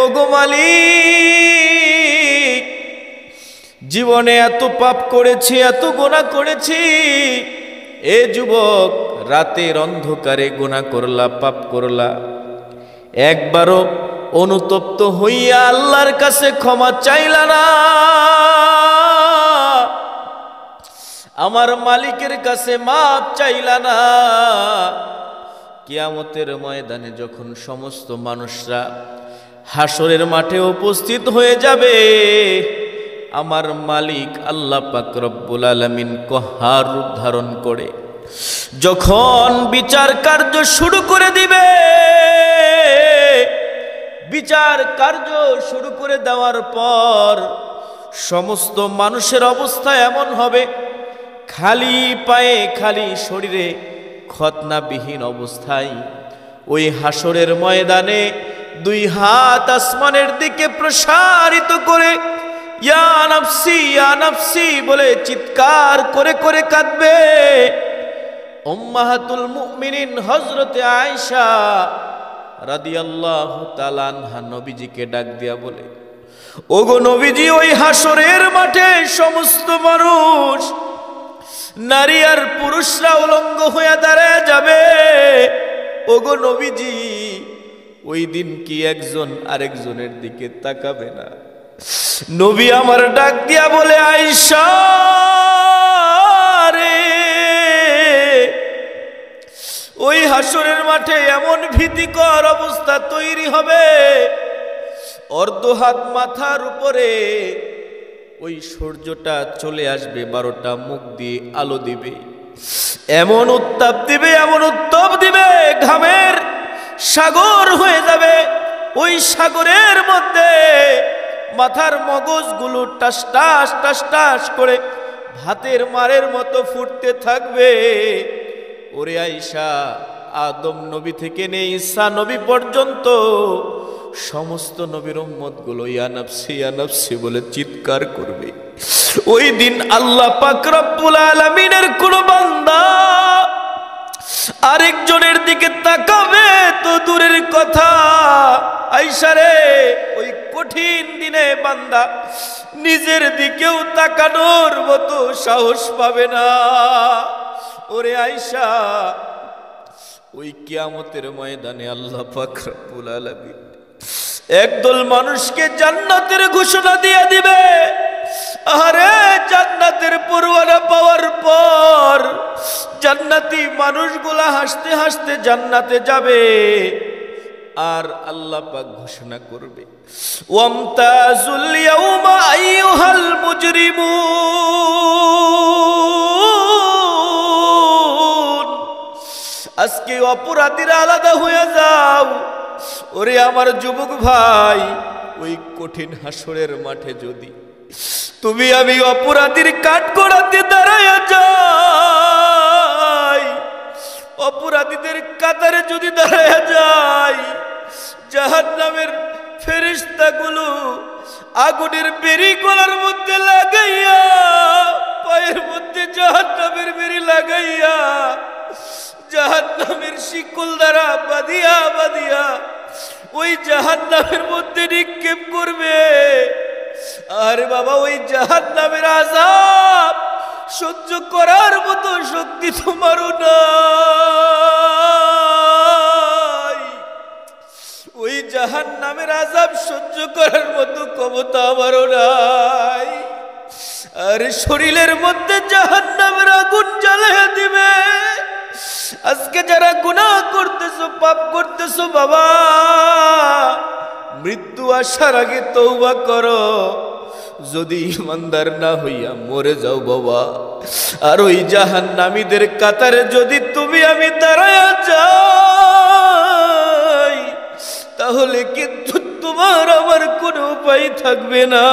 ওগো মালিক, জীবনে এত পাপ করেছি, এত গুনাহ করেছি। এ যুবক, রাতের অন্ধকারে গুনাহ করলা, পাপ করলা, একবারও অনুতপ্ত হইয়া আল্লাহর কাছে ক্ষমা চাইলা না, আমার মালিকের কাছে মাপ চাইলা না। কিয়ামতের ময়দানে যখন সমস্ত মানুষরা হাসরের মাঠে উপস্থিত হয়ে যাবে, আমার মালিক আল্লাহ পাক রব্বুল আলামিন কহার রূপ ধারণ করে যখন বিচার কার্য শুরু করে দিবে, বিচার কার্য শুরু করে দেওয়ার পর সমস্ত মানুষের অবস্থা এমন হবে, খালি পায়ে খালি শরীরে খতনাবিহীন অবস্থায় ওই হাসরের ময়দানে দুই হাত আসমানের দিকে প্রসারিত করে ইয়া নাফসি ইয়া নাফসি বলে চিৎকার করে করে কাঁদবে। উম্মাহাতুল মুমিনিন হযরতে আয়েশা রাদিয়াল্লাহু তাআলা আনহা নবীজিকে ডাক দিয়া বলে, ওগো নবীজি, ওই হাসরের মাঠে সমস্ত মানুষ, নারী আর পুরুষরা উলঙ্গ হয়ে দাঁড়ায় যাবে। ওগো নবীজি, ওই দিন কি একজন আরেকজনের দিকে তাকাবে না? নবী আমার ডাক দিয়া বলে, আয়েশা রে, ওই হাসরের মাঠে এমন ভীতিকর অবস্থা তৈরি হবে, অর্ধ হাত মাথার উপরে ওই সূর্যটা চলে আসবে, 12টা মুখ দিয়ে আলো দিবে, এমন উত্তাপ দিবে, এমন উত্তাপ দিবে, ঘামের সাগর হয়ে যাবে। ওই সাগরের মধ্যে মাথার মগজগুলো টাস টাস টাস টাস করে ভাতের মারের মতো ফুটতে থাকবে। ওরে আয়েশা, আদম নবী থেকে নিয়ে ঈসা নবী পর্যন্ত সমস্ত নবীর উম্মতগুলো ইয়া নাফসি ইয়া নাফসি বলে চিৎকার করবে। ওই দিন আল্লাহ পাক রব্বুল আলামিনের কোন বান্দা আরেকজনের দিকে তাকাবে তো দূরের কথা, আয়েশা রে, ওই কঠিন দিনে বান্দা নিজের দিকেও তাকানোর মতো সাহস পাবে না। ওরে আয়েশা, ওই কিয়ামতের ময়দানে আল্লাহ পাক রব্বুল আলামিন একদল মানুষকে জান্নাতের ঘোষণা দিয়ে দিবে। আরে জান্নাতের পরোয়ানা পাওয়ার পর জান্নাতি মানুষগুলা হাসতে হাসতে জান্নাতে যাবে, আর আল্লাহ পাক ঘোষণা করবে, ওয়ামতাজুল ইয়াউমা আইয়ুহাল মুজরিমুন, আজকে অপরাধীরা আলাদা হয়ে যাও। ওরে আমার যুবক ভাই, ওই কঠিন হাসরের মাঠে যদি তুমি আমি অপরাধীর কাঠগড়াতে দাঁড়ায়া যাই, অপরাধীদের কাতারে যদি দাঁড়ায়া যাই, জাহান্নামের ফেরেশতাগুলো আগুনের বেড়ি গলার মধ্যে লাগাইয়া, পায়ের মধ্যে জাহান্নামের বেড়ি লাগাইয়া, জাহান্নামের শিকল দ্বারা বাঁধিয়া বাঁধিয়া ওই জাহান্নামের মধ্যে নিক্ষেপ করবে। আরে বাবা, ওই জাহান্নামের আযাব সহ্য করার মতো শক্তি তোমারও নাই, ওই জাহান্নামের আযাব সহ্য করার মতো ক্ষমতা আমারও নাই। আরে শরীরের মধ্যে জাহান্নামের আগুন জ্বালাইয়া দিবে। আজকে যারা গুনাহ করতেছো, পাপ করতেছো, বাবা, মৃত্যু আসার আগে তওবা করো। যদি ঈমানদার না হইয়া মরে যাও বাবা, আর ওই জাহান্নামীদের কাতারে যদি তুমি আমি দাঁড়ায়া যাই, তাহলে কিন্তু তোমার আমার কোনো উপায় থাকবে না।